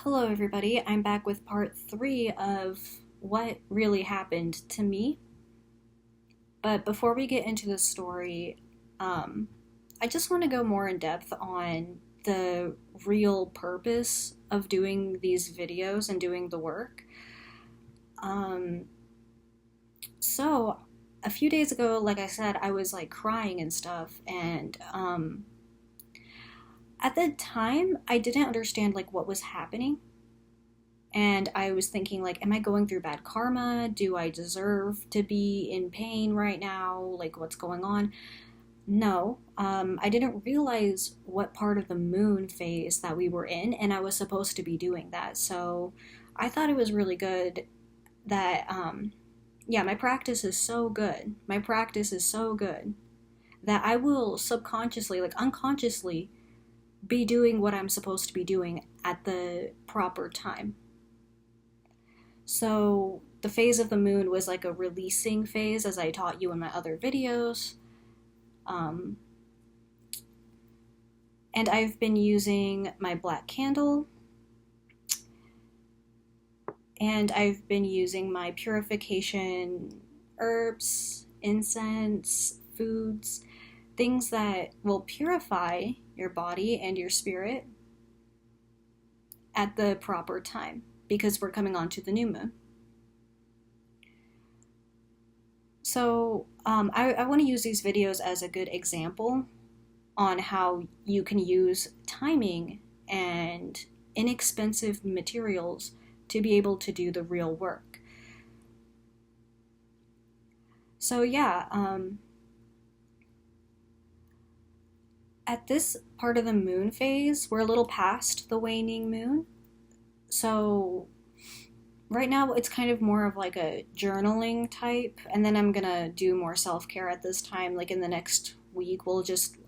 Hello, everybody. I'm back with part three of what really happened to me. But before we get into the story, um, I just want to go more in depth on the real purpose of doing these videos and doing the work. Um, so, a few days ago, like I said, I was like crying and stuff, and at the time, I didn't understand like what was happening. And I was thinking, like, am I going through bad karma? Do I deserve to be in pain right now? Like, what's going on? No, I didn't realize what part of the moon phase that we were in, and I was supposed to be doing that. So I thought it was really good that, yeah, my practice is so good. My practice is so good that I will subconsciously, like unconsciously, be doing what I'm supposed to be doing at the proper time. So the phase of the moon was like a releasing phase, as I taught you in my other videos. Um, and I've been using my black candle, and I've been using my purification herbs, incense, foods, things that will purify your body and your spirit at the proper time because we're coming on to the new moon. So I want to use these videos as a good example on how you can use timing and inexpensive materials to be able to do the real work. So, yeah, at this part of the moon phase, we're a little past the waning moon. So, right now it's kind of more of like a journaling type, and then I'm gonna do more self-care at this time. Like in the next week,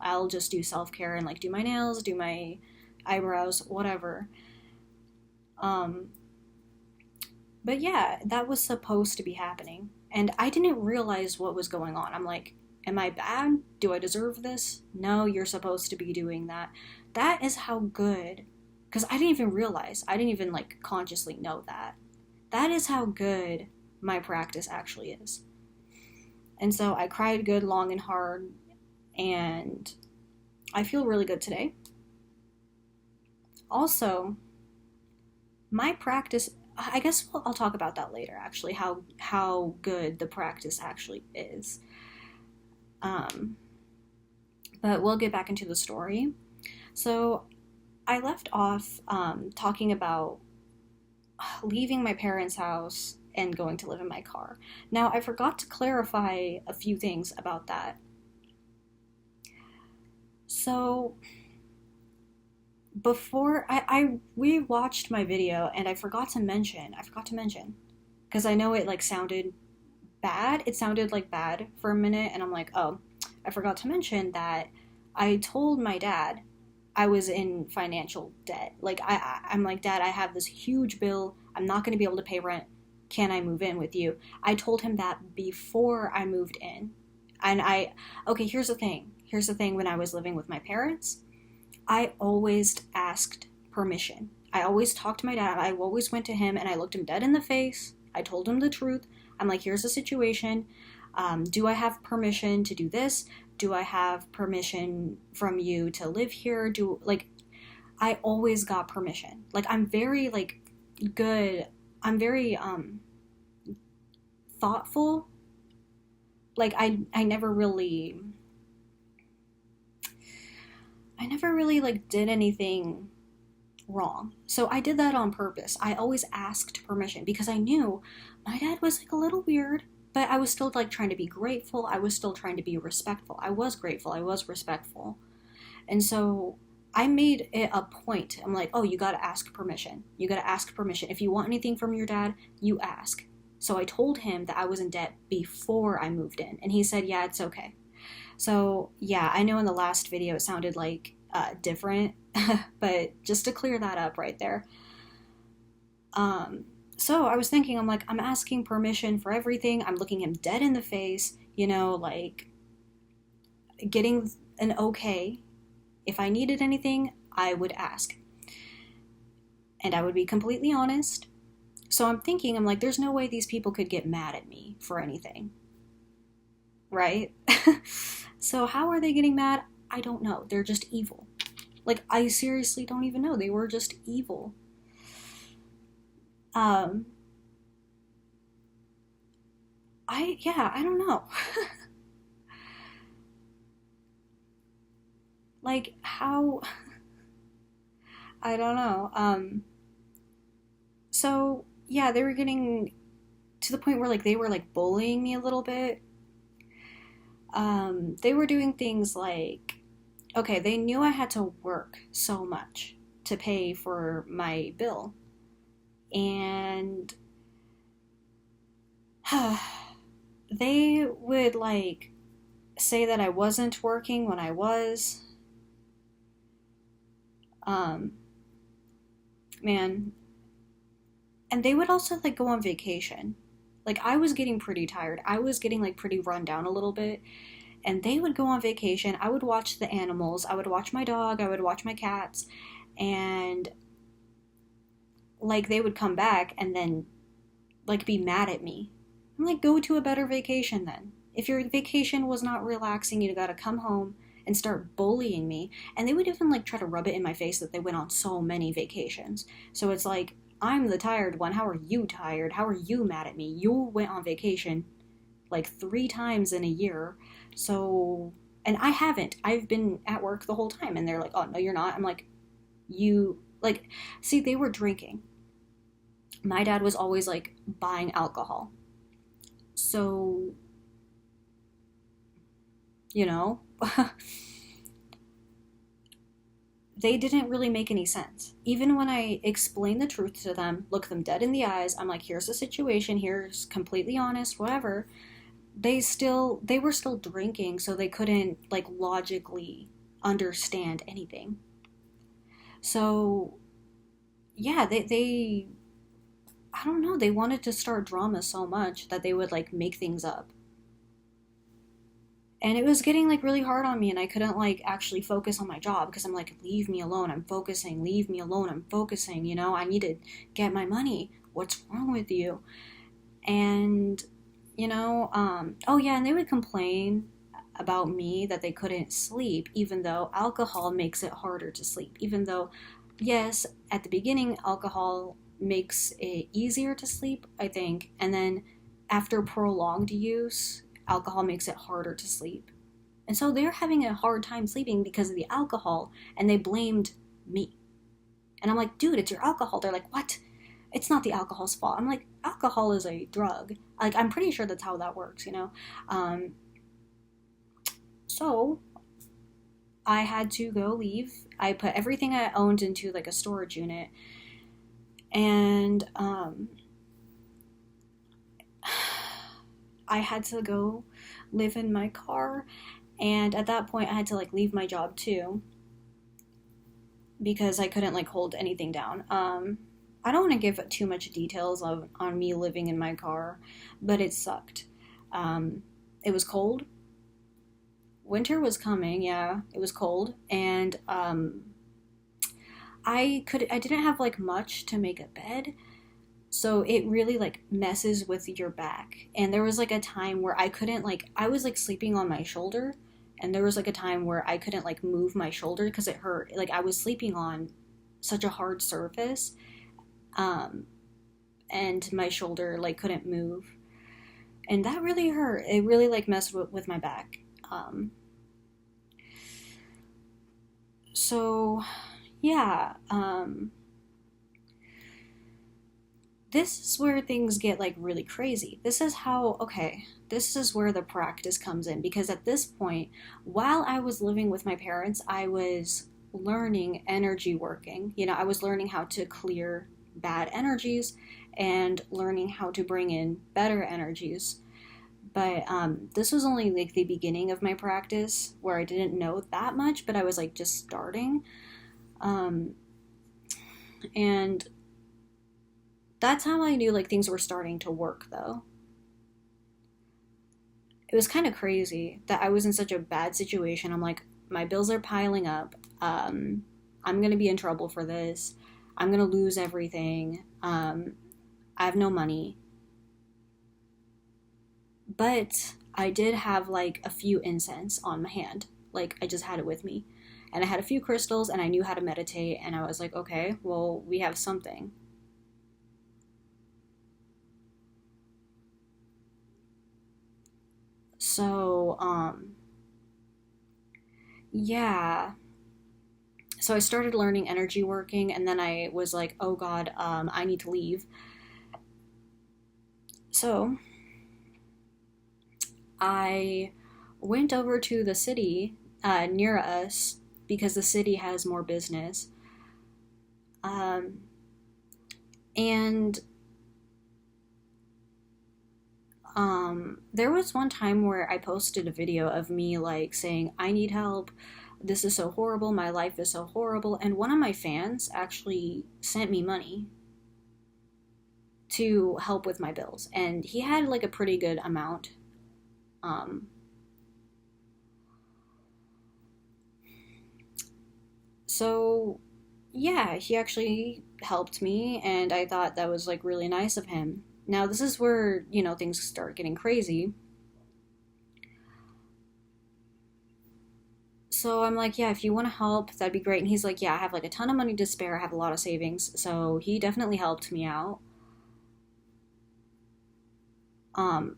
I'll just do self-care and like do my nails, do my eyebrows, whatever. Um, but yeah, that was supposed to be happening. And I didn't realize what was going on. I'm like, am I bad? Do I deserve this? No, you're supposed to be doing that. That is how good, because I didn't even realize, I didn't even like consciously know that. That is how good my practice actually is. And so I cried good, long, and hard, and I feel really good today. Also, my practice, I guess I'll talk about that later actually, how good the practice actually is. Um, but we'll get back into the story. So I left off talking about leaving my parents' house and going to live in my car. Now, I forgot to clarify a few things about that. So, before I rewatched my video and I forgot to mention, because I know it like sounded bad. It sounded like bad for a minute, and I'm like, oh, I forgot to mention that I told my dad I was in financial debt. Like I'm like, Dad, I have this huge bill. I'm not going to be able to pay rent. Can I move in with you? I told him that before I moved in. And okay, here's the thing. Here's the thing when I was living with my parents, I always asked permission. I always talked to my dad. I always went to him and I looked him dead in the face. I told him the truth. I'm like, here's the situation. Do I have permission to do this? Do I have permission from you to live here? I always got permission. Like, I'm very, like, good. I'm very, thoughtful. Like, I never really, like, did anything wrong. So I did that on purpose. I always asked permission because I knew my dad was like a little weird, but I was still like trying to be grateful. I was still trying to be respectful. I was grateful. I was respectful. And so I made it a point. I'm like, oh, you got to ask permission. You got to ask permission. If you want anything from your dad, you ask. So I told him that I was in debt before I moved in, and he said, yeah, it's okay. So, yeah, I know in the last video it sounded like different, but just to clear that up right there. Um, so I was thinking, I'm like, I'm asking permission for everything. I'm looking him dead in the face, like getting an okay. If I needed anything, I would ask. and I would be completely honest. So I'm thinking, I'm like, there's no way these people could get mad at me for anything, right? So how are they getting mad? I don't know. They're just evil. Like, I seriously don't even know. They were just evil. Um, I don't know. Like, how, I don't know. So, yeah, they were getting to the point where, like, they were, like, bullying me a little bit. They were doing things like, okay, they knew I had to work so much to pay for my bill. And they would, like, say that I wasn't working when I was. Um, Man. And they would also, like, go on vacation. Like, I was getting pretty tired. I was getting, like, pretty run down a little bit. And they would go on vacation. I would watch the animals. I would watch my dog. I would watch my cats. And, like, they would come back and then, like, be mad at me. I'm like, go to a better vacation then. If your vacation was not relaxing, you gotta come home and start bullying me. And they would even, like, try to rub it in my face that they went on so many vacations. So it's like, I'm the tired one. How are you tired? How are you mad at me? You went on vacation like 3 times in a year. So, and I haven't. I've been at work the whole time. And they're like, oh, no, you're not. I'm like, you, like, see, they were drinking. My dad was always, like, buying alcohol. So, you know, they didn't really make any sense. Even when I explained the truth to them, look them dead in the eyes, I'm like, here's the situation, here's completely honest, whatever. They were still drinking, so they couldn't, like, logically understand anything. So, yeah, they I don't know, they wanted to start drama so much that they would, like, make things up. And it was getting, like, really hard on me, and I couldn't, like, actually focus on my job because I'm like, leave me alone, I'm focusing, leave me alone, I'm focusing, I need to get my money. What's wrong with you? And, oh yeah, and they would complain about me that they couldn't sleep, even though alcohol makes it harder to sleep. Even though, yes, at the beginning, alcohol makes it easier to sleep, I think, and then after prolonged use, alcohol makes it harder to sleep. And so they're having a hard time sleeping because of the alcohol, and they blamed me. And I'm like, dude, it's your alcohol. They're like, what? It's not the alcohol's fault. I'm like, alcohol is a drug. Like, I'm pretty sure that's how that works. Um, so I had to go leave. I put everything I owned into, like, a storage unit. And I had to go live in my car. And at that point, I had to, like, leave my job too because I couldn't, like, hold anything down. I don't want to give too much details on me living in my car, but it sucked. It was cold. Winter was coming, yeah, it was cold, and I didn't have, like, much to make a bed, so it really, like, messes with your back. And there was, like, a time where I couldn't, like, I was, like, sleeping on my shoulder, and there was, like, a time where I couldn't, like, move my shoulder because it hurt. Like, I was sleeping on such a hard surface, um, and my shoulder, like, couldn't move. And that really hurt. It really, like, messed with my back. So, yeah, this is where things get, like, really crazy. This is where the practice comes in, because at this point, while I was living with my parents, I was learning energy working. I was learning how to clear bad energies and learning how to bring in better energies. But this was only, like, the beginning of my practice where I didn't know that much, but I was, like, just starting. Um, and that's how I knew, like, things were starting to work, though. It was kind of crazy that I was in such a bad situation. I'm like, my bills are piling up. I'm gonna be in trouble for this. I'm gonna lose everything. I have no money. But I did have like a few incense on my hand. Like I just had it with me. And I had a few crystals and I knew how to meditate. And I was like, okay, well, we have something. So, yeah. So I started learning energy working and then I was like, oh God, I need to leave. So I went over to the city near us because the city has more business. Um, and there was one time where I posted a video of me like saying, I need help. This is so horrible. My life is so horrible. And one of my fans actually sent me money to help with my bills. And he had like a pretty good amount. Um, so yeah, he actually helped me, and I thought that was like really nice of him. Now, this is where, things start getting crazy. So I'm like, yeah, if you want to help, that'd be great. And he's like, yeah, I have like a ton of money to spare. I have a lot of savings. So he definitely helped me out.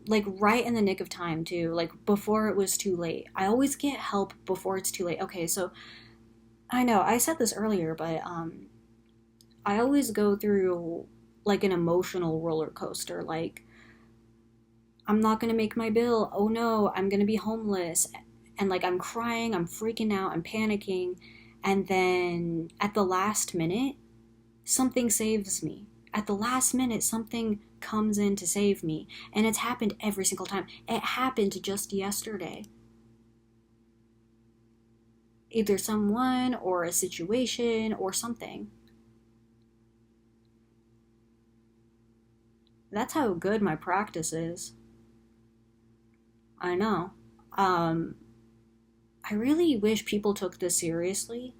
Like right in the nick of time too, like before it was too late. I always get help before it's too late. Okay, so I know I said this earlier, but I always go through like an emotional roller coaster. Like, I'm not gonna make my bill. Oh no, I'm gonna be homeless. And like, I'm crying, I'm freaking out, I'm panicking. And then at the last minute, something saves me. At the last minute, something comes in to save me. And it's happened every single time. It happened just yesterday. Either someone or a situation or something. That's how good my practice is. I know. Um, I really wish people took this seriously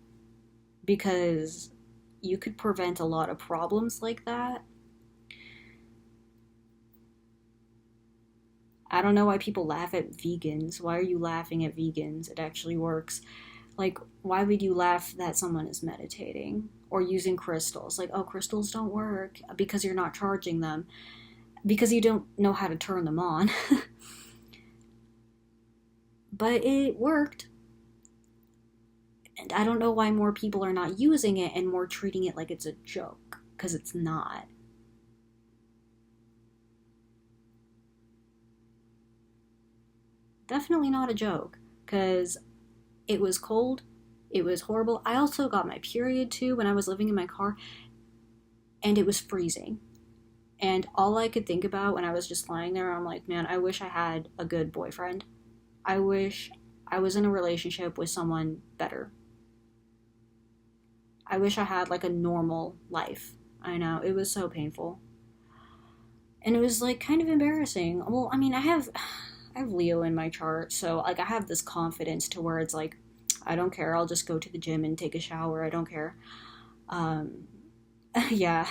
because you could prevent a lot of problems like that. I don't know why people laugh at vegans. Why are you laughing at vegans? It actually works. Like, why would you laugh that someone is meditating or using crystals? Like, oh, crystals don't work because you're not charging them, because you don't know how to turn them on. But it worked. And I don't know why more people are not using it and more treating it like it's a joke, because it's not. Definitely not a joke, because it was cold, it was horrible. I also got my period too when I was living in my car, and it was freezing. And all I could think about when I was just lying there, I'm like, man, I wish I had a good boyfriend. I wish I was in a relationship with someone better. I wish I had like a normal life. I know, it was so painful. And it was like kind of embarrassing. Well, I mean, I have Leo in my chart, so like I have this confidence to where it's like I don't care. I'll just go to the gym and take a shower. I don't care. Um yeah.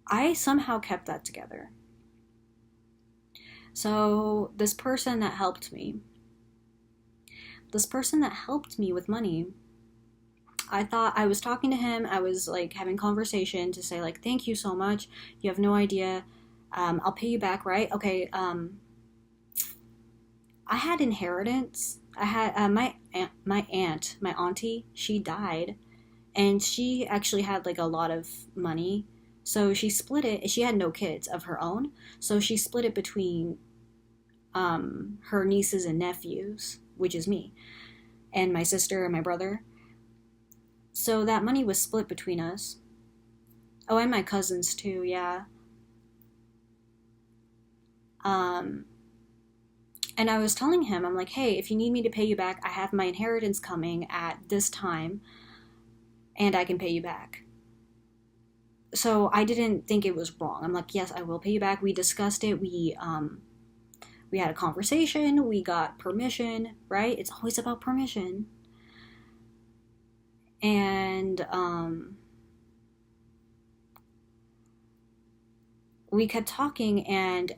I somehow kept that together. So this person that helped me with money, I thought I was talking to him. I was like having conversation to say like, thank you so much. You have no idea. I'll pay you back, right? Okay. I had inheritance. I had my auntie. She died, and she actually had like a lot of money. So she split it. She had no kids of her own, so she split it between her nieces and nephews, which is me, and my sister and my brother. So that money was split between us. Oh, and my cousins too, yeah. Um, and I was telling him, I'm like, hey, if you need me to pay you back, I have my inheritance coming at this time, and I can pay you back. So I didn't think it was wrong. I'm like, yes, I will pay you back. We discussed it. We had a conversation, we got permission, right? It's always about permission. And we kept talking, and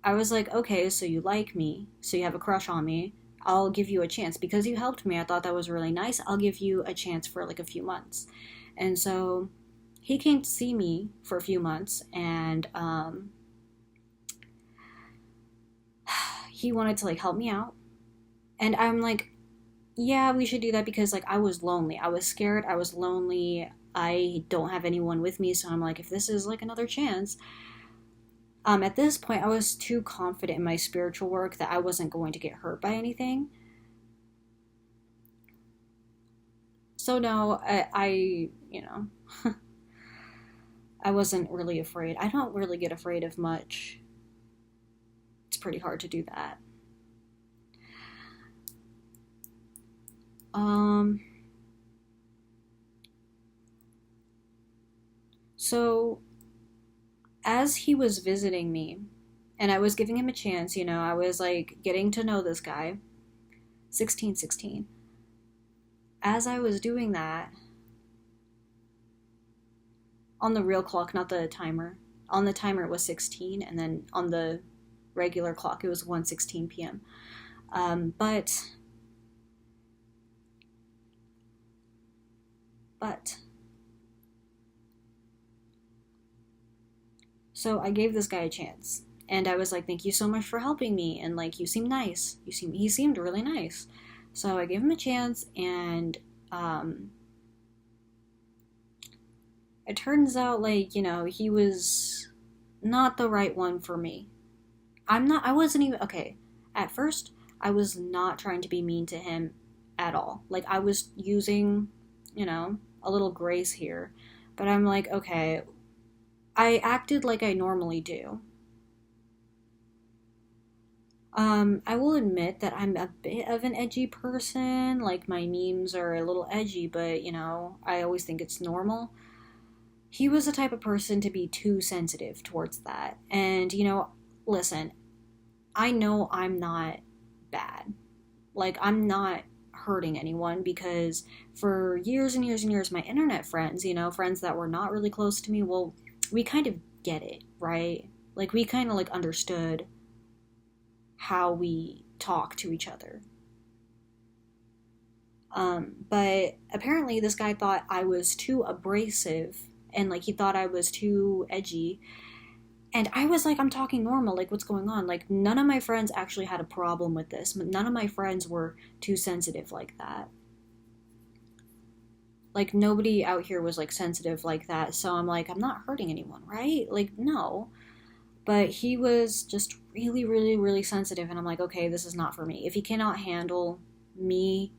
I was like, okay, so you like me, so you have a crush on me. I'll give you a chance because you helped me. I thought that was really nice. I'll give you a chance for like a few months. And so he came to see me for a few months, and he wanted to like help me out. And I'm like, yeah, we should do that because like I was lonely. I was scared. I was lonely. I don't have anyone with me. So I'm like, if this is like another chance, at this point, I was too confident in my spiritual work that I wasn't going to get hurt by anything. So no, you know, I wasn't really afraid. I don't really get afraid of much. It's pretty hard to do that. Um, so as he was visiting me, and I was giving him a chance, I was like getting to know this guy, 16, 16. As I was doing that, on the real clock, not the timer, on the timer it was 16, and then on the regular clock it was 1:16 p.m. But so I gave this guy a chance, and I was like, thank you so much for helping me, and like, you seem nice. He seemed really nice. So I gave him a chance, and it turns out like, he was not the right one for me. I wasn't even, okay, at first, I was not trying to be mean to him at all. Like, I was using, a little grace here. But I'm like, okay, I acted like I normally do. I will admit that I'm a bit of an edgy person. Like, my memes are a little edgy, but, I always think it's normal. He was the type of person to be too sensitive towards that. And, listen, I know I'm not bad. Like, I'm not hurting anyone because for years and years and years, my internet friends, friends that were not really close to me, well, we kind of get it, right? Like, we kind of like understood how we talk to each other. But apparently this guy thought I was too abrasive, and like he thought I was too edgy. And I was like, I'm talking normal, like what's going on? Like, none of my friends actually had a problem with this. None of my friends were too sensitive like that. Like, nobody out here was like sensitive like that. So I'm like, I'm not hurting anyone, right? Like, no. But he was just really, really, really sensitive, and I'm like, okay, this is not for me. If he cannot handle me,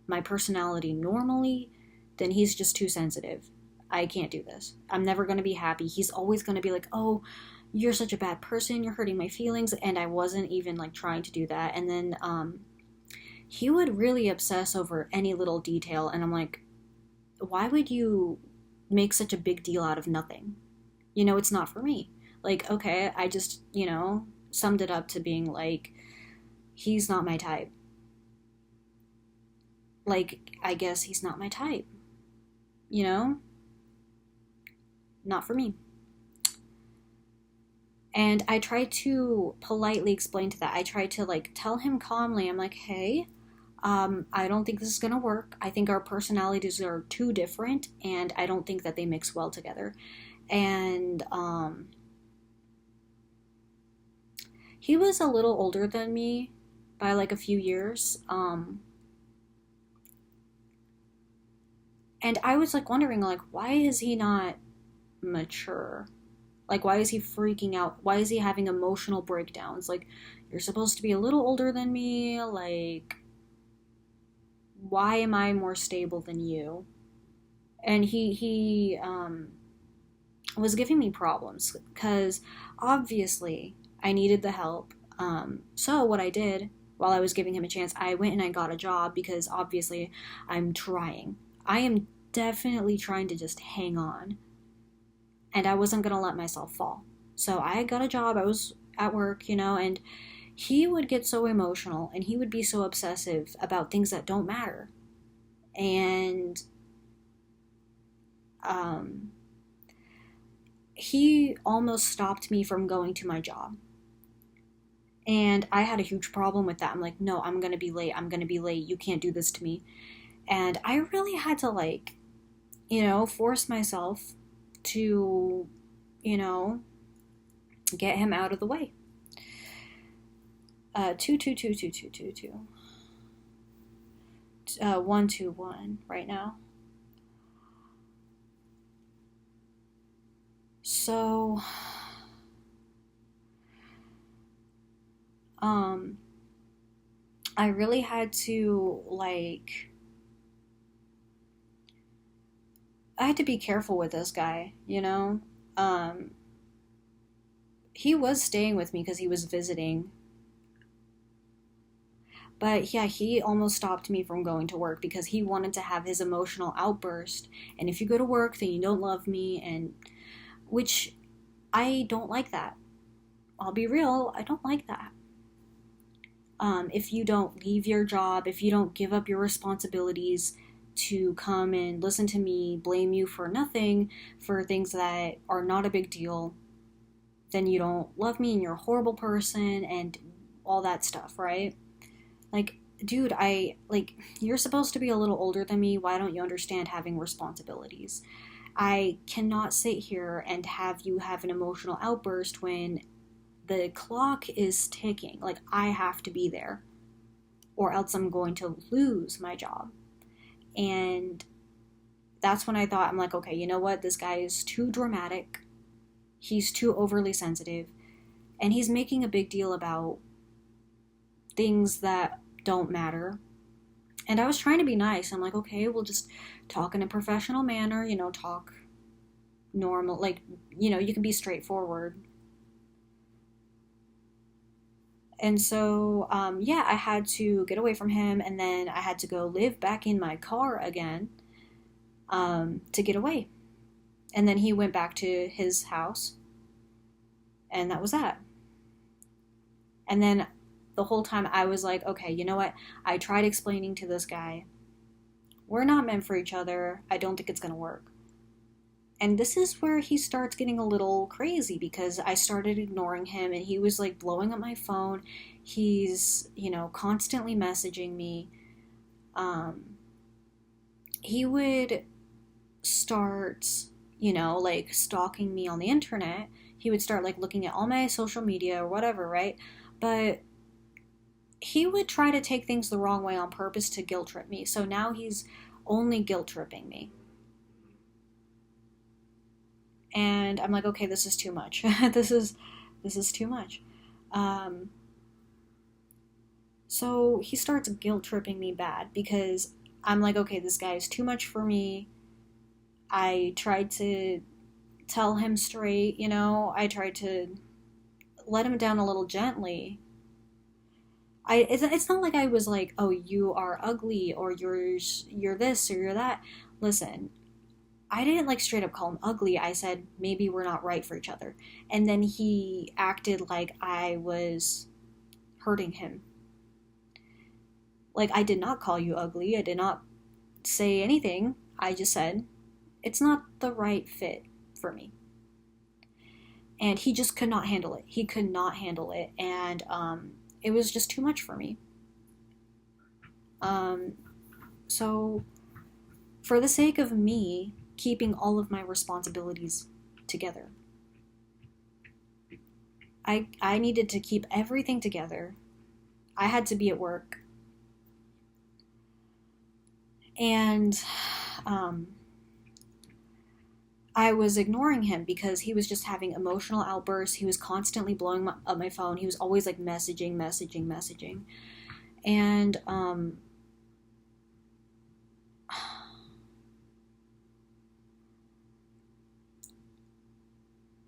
my personality normally, then he's just too sensitive. I can't do this. I'm never going to be happy. He's always going to be like, oh, you're such a bad person, you're hurting my feelings, and I wasn't even like trying to do that. And then he would really obsess over any little detail, and I'm like, why would you make such a big deal out of nothing? It's not for me. Like, okay, I just, summed it up to being like, he's not my type. Like, I guess he's not my type. You know? Not for me. And I tried to politely explain to that. I tried to, like, tell him calmly, I'm like, hey, I don't think this is gonna work. I think our personalities are too different, and I don't think that they mix well together. And, he was a little older than me by like a few years. And I was like wondering, like, why is he not mature? Like, why is he freaking out? Why is he having emotional breakdowns? Like, you're supposed to be a little older than me. Like, why am I more stable than you? And he was giving me problems because obviously I needed the help. So what I did while I was giving him a chance, I went and I got a job because obviously I'm trying. I am definitely trying to just hang on. And I wasn't going to let myself fall. So I got a job. I was at work, and he would get so emotional and he would be so obsessive about things that don't matter. And um, he almost stopped me from going to my job. And I had a huge problem with that. I'm like, no, I'm going to be late. I'm going to be late. You can't do this to me. And I really had to, like, force myself to, you know, get him out of the way. 2222222. 121 right now. So, um, I really had to, like, I had to be careful with this guy, you know? Um, he was staying with me because he was visiting. But yeah, he almost stopped me from going to work because he wanted to have his emotional outburst. And if you go to work, then you don't love me, and which I don't like that. I'll be real, I don't like that. If you don't leave your job, if you don't give up your responsibilities to come and listen to me blame you for nothing, for things that are not a big deal, then you don't love me and you're a horrible person and all that stuff, right? Like, dude, you're supposed to be a little older than me. Why don't you understand having responsibilities? I cannot sit here and have you have an emotional outburst when the clock is ticking. Like, I have to be there, or else I'm going to lose my job. And that's when I thought, I'm like, okay, you know what? This guy is too dramatic. He's too overly sensitive. And he's making a big deal about things that don't matter. And I was trying to be nice. I'm like, okay, we'll just talk in a professional manner, talk normal. Like, you can be straightforward. And so, yeah, I had to get away from him, and then I had to go live back in my car again, to get away. And then he went back to his house, and that was that. And then the whole time I was like, okay, you know what? I tried explaining to this guy, we're not meant for each other. I don't think it's going to work. And this is where he starts getting a little crazy because I started ignoring him and he was like blowing up my phone. He's, constantly messaging me. He would start, like stalking me on the internet. He would start like looking at all my social media or whatever, right? But he would try to take things the wrong way on purpose to guilt trip me. So now he's only guilt tripping me. And I'm like, okay, this is too much. this is too much. Um, so he starts guilt tripping me bad because I'm like, okay, this guy is too much for me. I tried to tell him straight, I tried to let him down a little gently. It's not like I was like, oh, you are ugly or you're this or you're that. Listen, I didn't like straight up call him ugly. I said maybe we're not right for each other. And then he acted like I was hurting him. Like, I did not call you ugly. I did not say anything. I just said it's not the right fit for me. And he just could not handle it. He could not handle it. And it was just too much for me. Um, so, for the sake of me keeping all of my responsibilities together, I needed to keep everything together. I had to be at work. And I was ignoring him because he was just having emotional outbursts. He was constantly blowing up my phone. He was always like messaging. And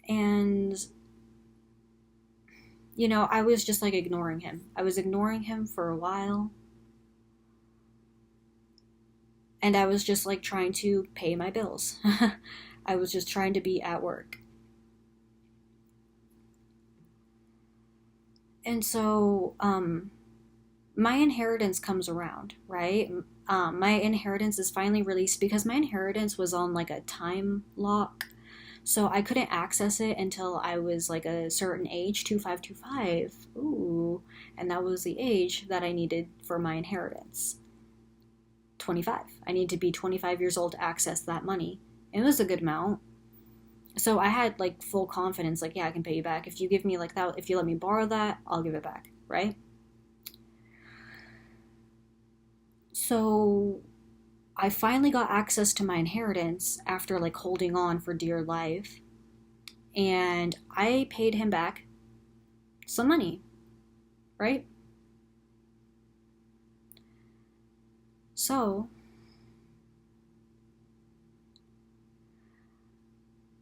and I was just like ignoring him. I was ignoring him for a while. And I was just like trying to pay my bills. I was just trying to be at work. And so, my inheritance comes around, right? My inheritance is finally released because my inheritance was on like a time lock. So I couldn't access it until I was like a certain age, 2525. Ooh. And that was the age that I needed for my inheritance. 25. I need to be 25 years old to access that money. It was a good amount. So I had like full confidence, like, yeah, I can pay you back. If you give me like that, if you let me borrow that, I'll give it back, right? So I finally got access to my inheritance after like holding on for dear life. And I paid him back some money, right? So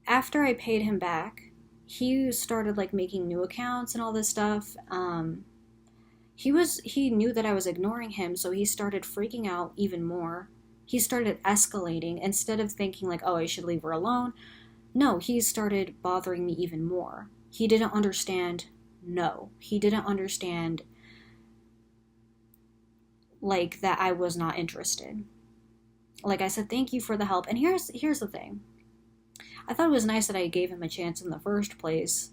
after I paid him back, he started like making new accounts and all this stuff. He knew that I was ignoring him, so he started freaking out even more. He started escalating instead of thinking like, "Oh, I should leave her alone." No, he started bothering me even more. He didn't understand. No, he didn't understand like that I was not interested. Like I said, thank you for the help. And here's the thing. I thought it was nice that I gave him a chance in the first place.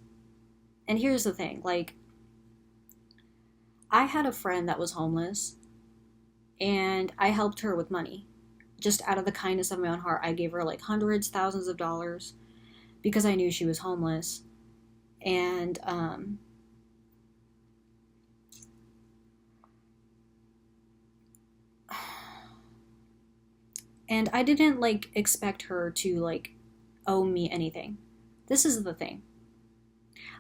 And here's the thing, like I had a friend that was homeless and I helped her with money. Just out of the kindness of my own heart, I gave her like hundreds, thousands of dollars because I knew she was homeless. And and I didn't like expect her to like owe me anything. This is the thing.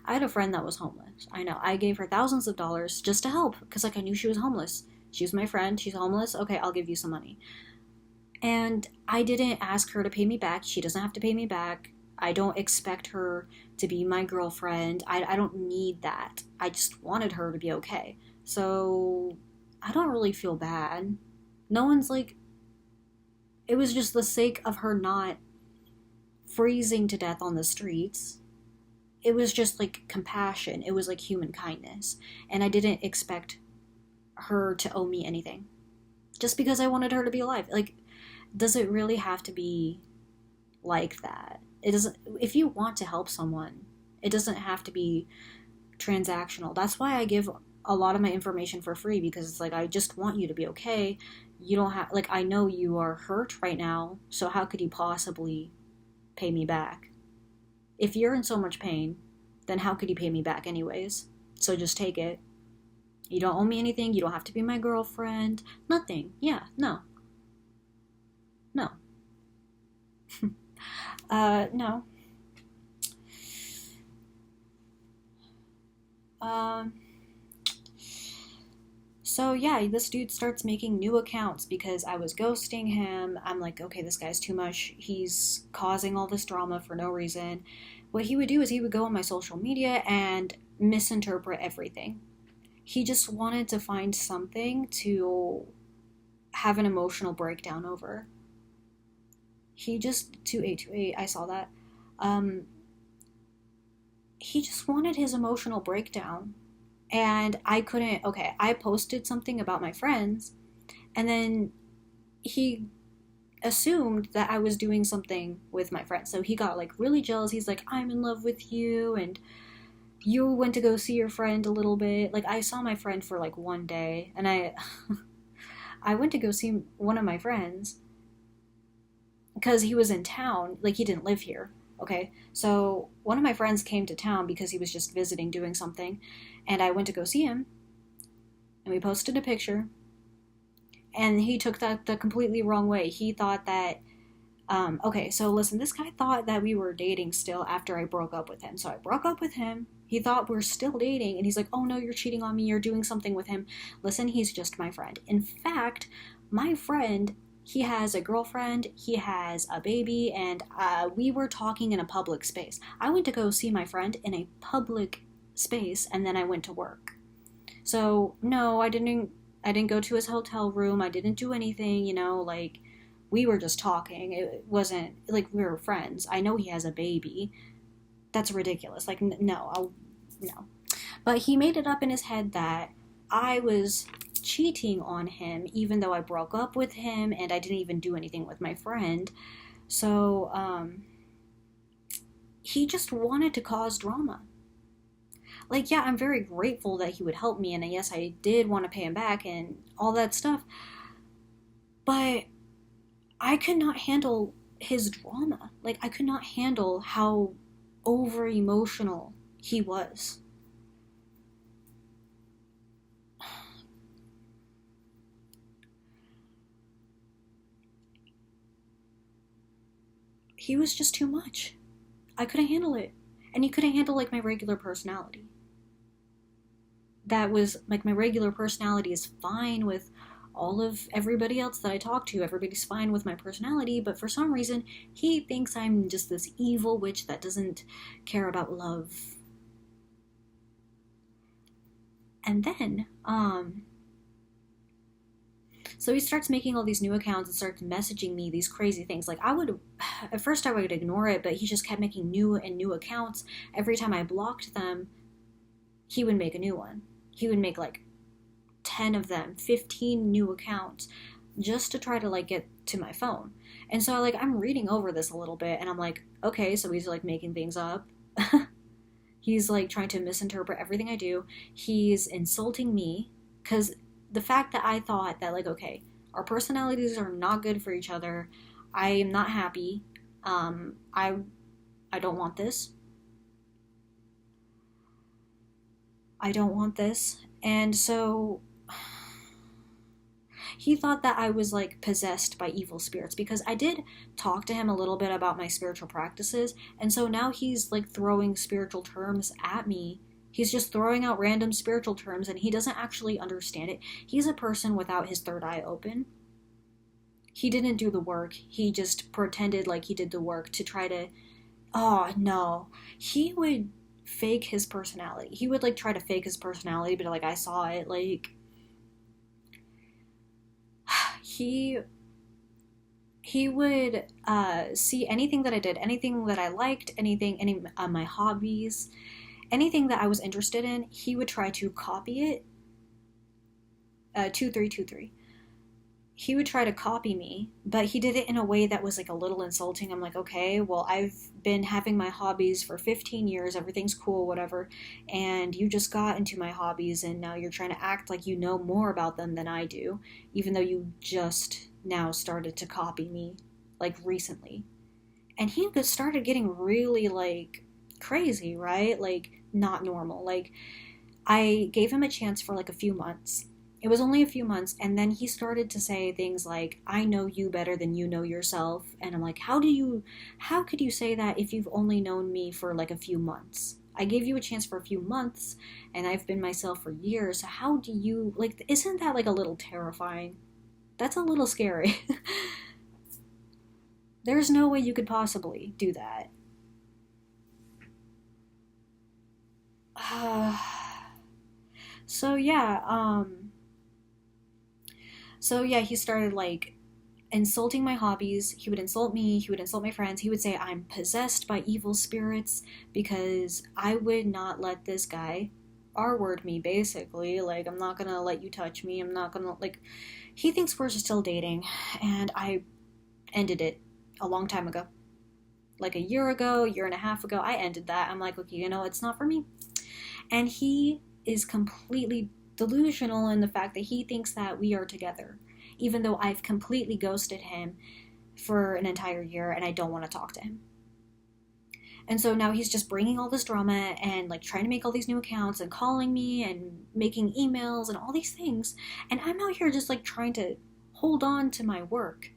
I had a friend that was homeless. I know. I gave her thousands of dollars just to help because like I knew she was homeless. She was my friend. She's homeless. Okay, I'll give you some money. And I didn't ask her to pay me back. She doesn't have to pay me back. I don't expect her to be my girlfriend. I don't need that. I just wanted her to be okay. So I don't really feel bad. No one's like, it was just the sake of her not freezing to death on the streets. It was just like compassion. It was like human kindness. And I didn't expect her to owe me anything. Just because I wanted her to be alive. Like, does it really have to be like that? It doesn't. If you want to help someone, it doesn't have to be transactional. That's why I give a lot of my information for free because it's like I just want you to be okay. You don't have like I know you are hurt right now, so how could you possibly pay me back? If you're in so much pain, then how could you pay me back anyways? So just take it. You don't owe me anything. You don't have to be my girlfriend. Nothing. Yeah, no. No. No. Um, so yeah, this dude starts making new accounts because I was ghosting him. I'm like, okay, this guy's too much. He's causing all this drama for no reason. What he would do is he would go on my social media and misinterpret everything. He just wanted to find something to have an emotional breakdown over. He just 2828, I saw that. Um he just wanted his emotional breakdown. And I couldn't, okay, I posted something about my friends, and then he assumed that I was doing something with my friends. So he got like really jealous. He's like, I'm in love with you, and you went to go see your friend a little bit. Like, I saw my friend for like one day, and I went to go see one of my friends because he was in town. Like, he didn't live here. Okay, so one of my friends came to town because he was just visiting, doing something, and I went to go see him, and we posted a picture, and he took that the completely wrong way. He thought that, okay, so listen, this guy thought that we were dating still after I broke up with him. So I broke up with him. He thought we're still dating, and he's like, oh no, you're cheating on me, you're doing something with him. Listen, he's just my friend. In fact, my friend, he has a girlfriend, he has a baby, and we were talking in a public space. I went to go see my friend in a public space, and then I went to work. So no, I didn't go to his hotel room. I didn't do anything, like we were just talking. It wasn't like we were friends. I know he has a baby. That's ridiculous. Like no, no. But he made it up in his head that I was cheating on him, even though I broke up with him and I didn't even do anything with my friend. So, he just wanted to cause drama. Like, yeah, I'm very grateful that he would help me, and yes, I did want to pay him back and all that stuff, but I could not handle his drama. Like, I could not handle how over emotional he was. He was just too much. I couldn't handle it. And he couldn't handle like my regular personality. That was like my regular personality is fine with all of everybody else that I talk to. Everybody's fine with my personality, but for some reason, he thinks I'm just this evil witch that doesn't care about love. And then, so he starts making all these new accounts and starts messaging me these crazy things. Like, at first I would ignore it, but he just kept making new and new accounts. Every time I blocked them, he would make a new one. He would make like 10 of them, 15 new accounts just to try to like get to my phone. And so like I'm reading over this a little bit and I'm like, okay, so he's like making things up. He's like trying to misinterpret everything I do. He's insulting me because the fact that I thought that like, okay, our personalities are not good for each other. I am not happy. I don't want this. I don't want this. And so he thought that I was like possessed by evil spirits because I did talk to him a little bit about my spiritual practices. And so now he's like throwing spiritual terms at me. He's just throwing out random spiritual terms and he doesn't actually understand it. He's a person without his third eye open. He didn't do the work. He just pretended like he did the work to try to. Oh, no. He would fake his personality. He would like try to fake his personality, but like I saw it. Like, he would see anything that I did, anything that I liked, any my hobbies, anything that I was interested in, he would try to copy it. 2323. He would try to copy me, but he did it in a way that was like a little insulting. I'm like, okay, well, I've been having my hobbies for 15 years, everything's cool, whatever, and you just got into my hobbies and now you're trying to act like you know more about them than I do, even though you just now started to copy me, like recently. And he started getting really like crazy, right? Like not normal. Like I gave him a chance for like a few months. It was only a few months, and then he started to say things like, I know you better than you know yourself. And I'm like, how could you say that if you've only known me for like a few months? I gave you a chance for a few months, and I've been myself for years. So how do you, like, isn't that like a little terrifying? That's a little scary. There's no way you could possibly do that. So yeah, he started like insulting my hobbies. He would insult me, he would insult my friends. He would say I'm possessed by evil spirits because I would not let this guy R-word me, basically. Like, I'm not gonna let you touch me. I'm not gonna, like, he thinks we're still dating, and I ended it a long time ago. Like a year ago, year and a half ago, I ended that. I'm like, okay, it's not for me. And he is completely delusional in the fact that he thinks that we are together, even though I've completely ghosted him for an entire year and I don't want to talk to him. And so now he's just bringing all this drama and like trying to make all these new accounts and calling me and making emails and all these things. And I'm out here just like trying to hold on to my work.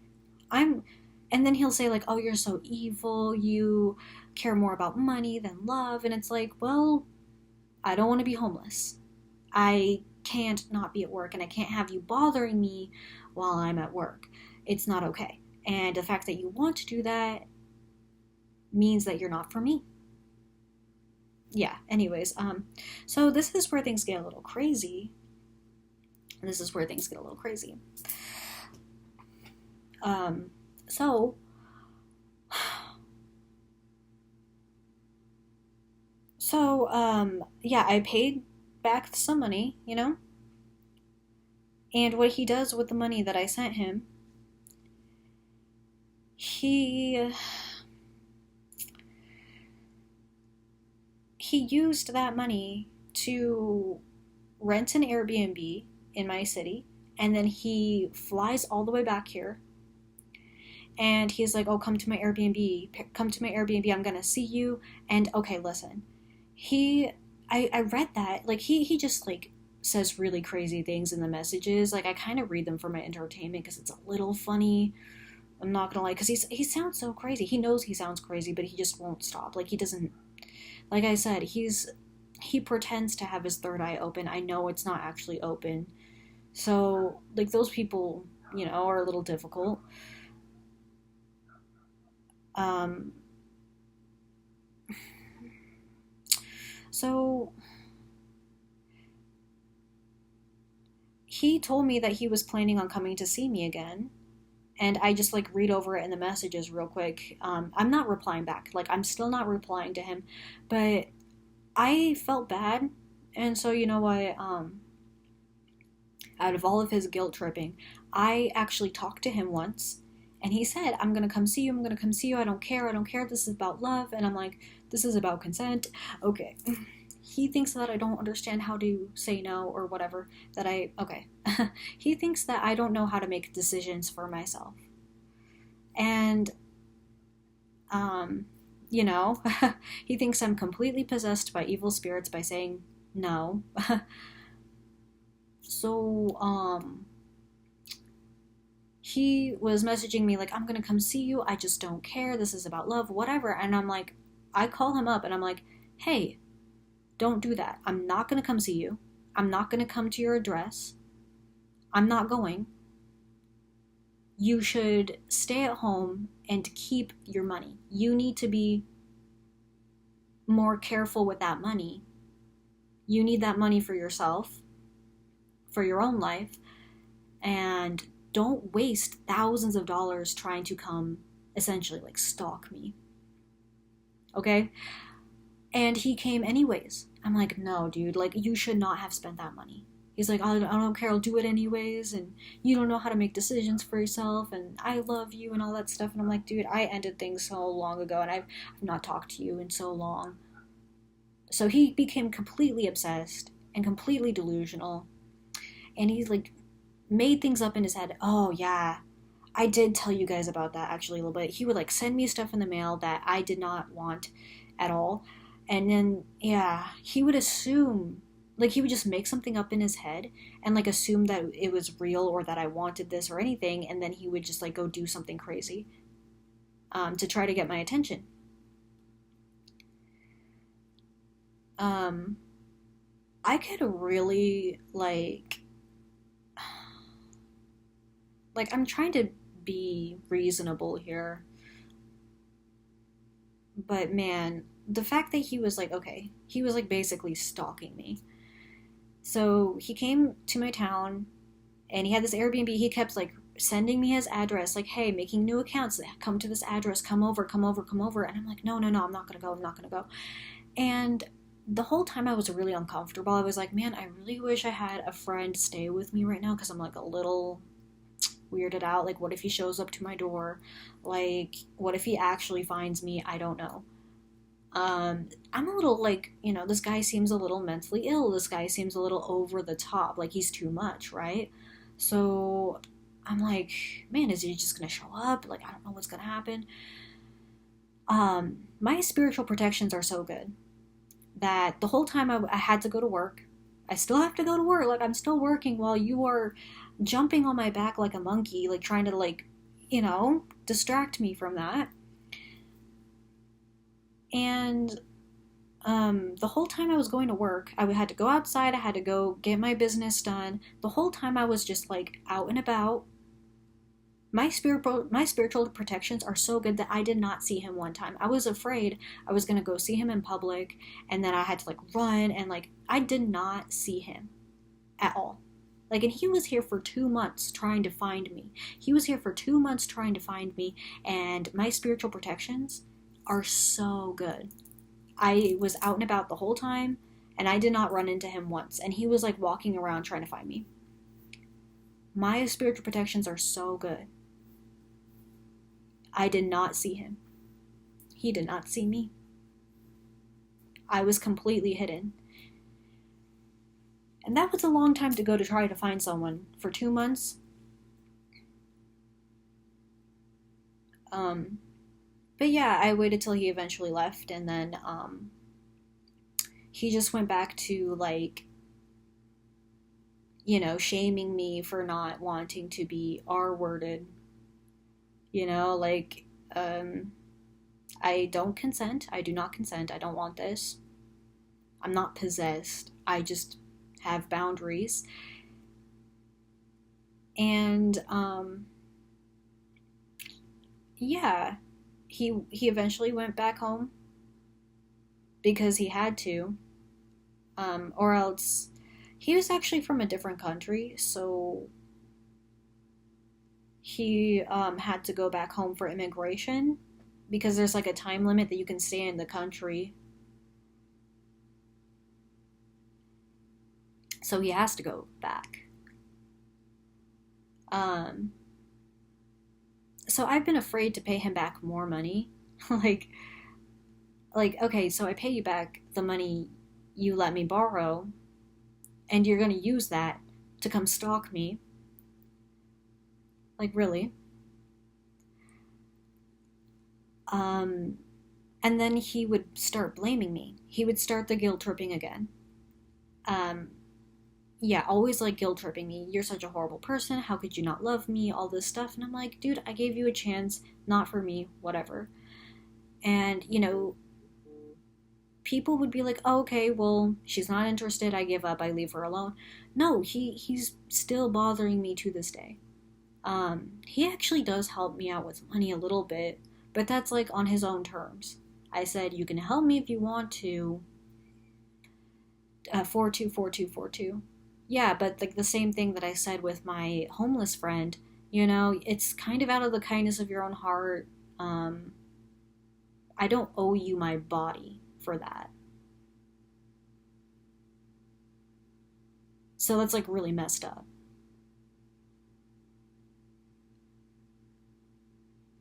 And then he'll say like, oh, you're so evil. You care more about money than love. And it's like, well, I don't want to be homeless. I can't not be at work, and I can't have you bothering me while I'm at work. It's not okay. And the fact that you want to do that means that you're not for me. Yeah, anyways, so this is where things get a little crazy. This is where things get a little crazy. So yeah, I paid back some money, you know? And what he does with the money that I sent him, he used that money to rent an Airbnb in my city, and then he flies all the way back here, and he's like, oh, come to my Airbnb, I'm gonna see you. And okay, listen, I read that, like, he just, like, says really crazy things in the messages. Like, I kind of read them for my entertainment because it's a little funny. I'm not gonna lie, because he sounds so crazy. He knows he sounds crazy, but he just won't stop. Like, he doesn't, like I said, he pretends to have his third eye open. I know it's not actually open. So, like, those people, are a little difficult. So he told me that he was planning on coming to see me again. And I just, like, read over it in the messages real quick. I'm not replying back. Like, I'm still not replying to him. But I felt bad. And so, you know what? Out of all of his guilt tripping, I actually talked to him once. And he said, I'm going to come see you. I'm going to come see you. I don't care. I don't care. This is about love. And I'm like, this is about consent. Okay. He thinks that I don't understand how to say no or whatever. Okay. He thinks that I don't know how to make decisions for myself. And, he thinks I'm completely possessed by evil spirits by saying no. So, he was messaging me like, I'm gonna come see you. I just don't care. This is about love, whatever. And I'm like, I call him up and I'm like, hey, don't do that. I'm not going to come see you. I'm not going to come to your address. I'm not going. You should stay at home and keep your money. You need to be more careful with that money. You need that money for yourself, for your own life, and don't waste thousands of dollars trying to come, essentially, like, stalk me. Okay? And he came anyways. I'm like, no, dude, like, you should not have spent that money. He's like, I don't care, I'll do it anyways, and you don't know how to make decisions for yourself, and I love you, and all that stuff. And I'm like, dude, I ended things so long ago, and I've not talked to you in so long. So he became completely obsessed and completely delusional, and he's, like, made things up in his head. Oh, yeah, I did tell you guys about that, actually, a little bit. He would, like, send me stuff in the mail that I did not want at all. And then, yeah, he would assume, like, he would just make something up in his head and, like, assume that it was real or that I wanted this or anything, and then he would just, like, go do something crazy to try to get my attention. I could really, like, I'm trying to be reasonable here, but man, the fact that he was like, okay, he was like basically stalking me. So he came to my town and he had this Airbnb. He kept like sending me his address, like, hey, making new accounts, come to this address, come over. And I'm like, no, I'm not gonna go. And the whole time I was really uncomfortable. I was like, man, I really wish I had a friend stay with me right now because I'm like a little weirded out. Like, what if he shows up to my door? Like, what if he actually finds me? I don't know. I'm a little like, this guy seems a little mentally ill. This guy seems a little over the top. Like, he's too much, right? So I'm like, man, is he just gonna show up? Like, I don't know what's gonna happen. My spiritual protections are so good that the whole time I had to go to work. I still have to go to work. Like, I'm still working while you are jumping on my back like a monkey, like trying to, like, distract me from that. And the whole time I was going to work, I had to go outside, I had to go get my business done. The whole time I was just like out and about. My spiritual protections are so good that I did not see him one time. I was afraid I was going to go see him in public and then I had to like run, and like I did not see him at all. Like, and he was here for 2 months trying to find me. And my spiritual protections are so good. I was out and about the whole time, And I did not run into him once. And he was like walking around trying to find me. My spiritual protections are so good. I did not see him. He did not see me. I was completely hidden. And that was a long time to go to try to find someone for 2 months. But yeah, I waited till he eventually left, and then he just went back to like, shaming me for not wanting to be R-worded. Like, I don't consent. I do not consent. I don't want this. I'm not possessed. I just have boundaries. And, yeah, he eventually went back home because he had to. Or else, he was actually from a different country, so he had to go back home for immigration because there's like a time limit that you can stay in the country. So he has to go back. Um, so I've been afraid to pay him back more money. like, okay, so I pay you back the money you let me borrow, and you're gonna use that to come stalk me. Like, really? Um, and then he would start blaming me. He would start the guilt tripping again. Um, yeah, always like guilt tripping me. You're such a horrible person. How could you not love me? All this stuff. And I'm like, dude, I gave you a chance. Not for me. Whatever. And, people would be like, oh, okay, well, she's not interested. I give up. I leave her alone. No, he's still bothering me to this day. He actually does help me out with money a little bit, but that's like on his own terms. I said, you can help me if you want to. 424242. Yeah, but like the same thing that I said with my homeless friend, it's kind of out of the kindness of your own heart. I don't owe you my body for that. So that's like really messed up.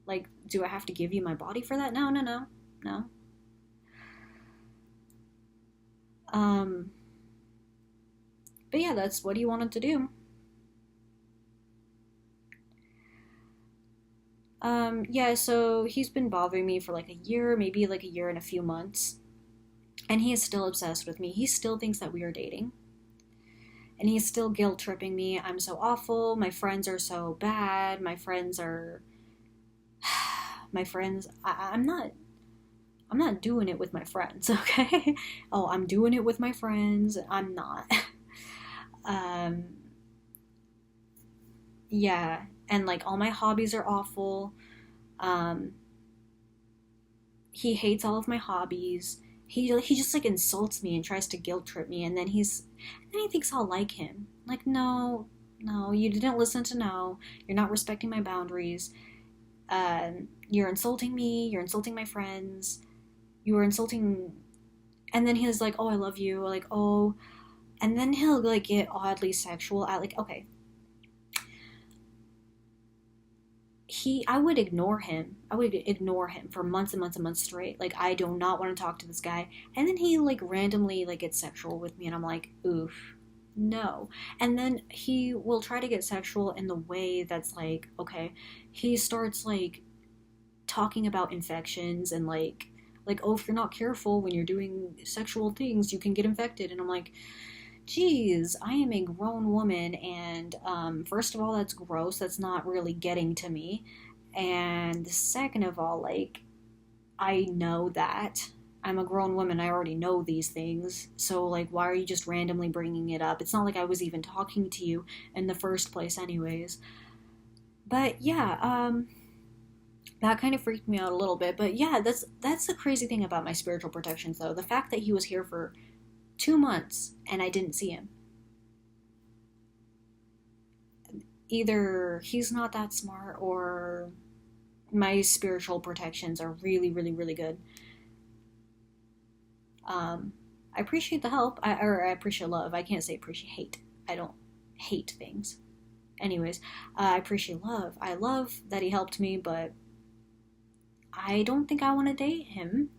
Like, do I have to give you my body for that? No, no, no, no. Um, but yeah, that's what he wanted to do. Yeah, so he's been bothering me for like a year, maybe like a year and a few months. And he is still obsessed with me. He still thinks that we are dating. And he's still guilt tripping me. I'm so awful. My friends are so bad. My friends are. My friends. I'm not doing it with my friends, okay? Oh, I'm doing it with my friends. I'm not. um, yeah. And like all my hobbies are awful. Um, he hates all of my hobbies. He just like insults me and tries to guilt trip me, and then he thinks I'll like him. Like, no, no, you didn't listen to no. You're not respecting my boundaries. You're insulting me. You're insulting my friends. You were insulting. And then he's like, oh, I love you. Like, oh, and then he'll like get oddly sexual. I like, okay, I would ignore him. I would ignore him for months and months and months straight. Like, I do not want to talk to this guy. And then he like randomly like gets sexual with me, and I'm like, oof, no. And then he will try to get sexual in the way that's like, okay, he starts like talking about infections and like, oh, if you're not careful when you're doing sexual things, you can get infected. And I'm like, geez, I am a grown woman, and first of all, that's gross. That's not really getting to me. And second of all, like, I know that. I'm a grown woman. I already know these things. So, like, why are you just randomly bringing it up? It's not like I was even talking to you in the first place, anyways. But yeah, that kind of freaked me out a little bit. But yeah, that's the crazy thing about my spiritual protections, though. The fact that he was here for 2 months and I didn't see him. Either he's not that smart or my spiritual protections are really, really, really good. Um, I appreciate the help. Or I appreciate love. I can't say appreciate hate. I don't hate things. Anyways, I appreciate love. I love that he helped me, but I don't think I want to date him.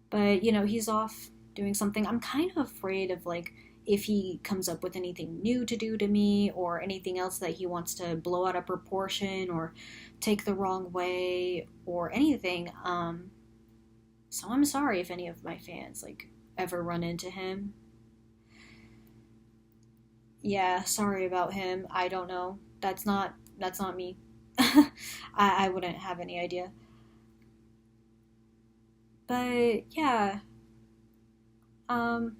But, you know, he's off doing something. I'm kind of afraid of, like, if he comes up with anything new to do to me or anything else that he wants to blow out of proportion or take the wrong way or anything. So I'm sorry if any of my fans, like, ever run into him. Yeah, sorry about him. I don't know. That's not me. I wouldn't have any idea. But yeah, um,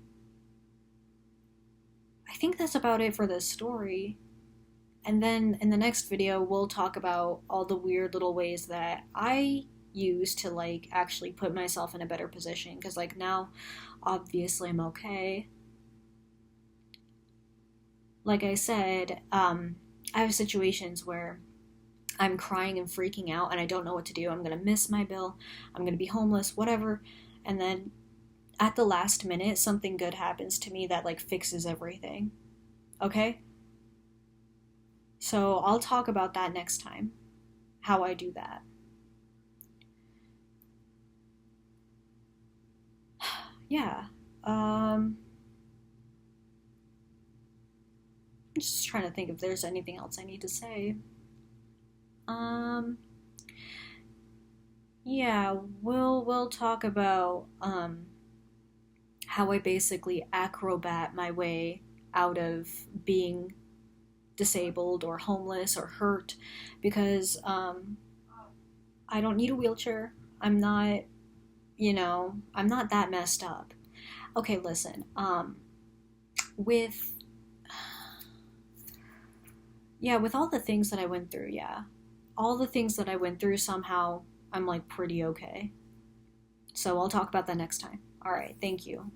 I think that's about it for this story. And then in the next video, we'll talk about all the weird little ways that I use to like actually put myself in a better position. Because like now, obviously, I'm okay. Like I said, I have situations where I'm crying and freaking out and I don't know what to do. I'm gonna miss my bill. I'm gonna be homeless, whatever. And then at the last minute, something good happens to me that like fixes everything. Okay? So I'll talk about that next time, how I do that. Yeah. I'm just trying to think if there's anything else I need to say. Um, yeah, we'll talk about how I basically acrobat my way out of being disabled or homeless or hurt because I don't need a wheelchair. I'm not, I'm not that messed up. Okay, listen. With yeah, with all the things that I went through, yeah. All the things that I went through somehow I'm like pretty okay. So I'll talk about that next time. All right, thank you.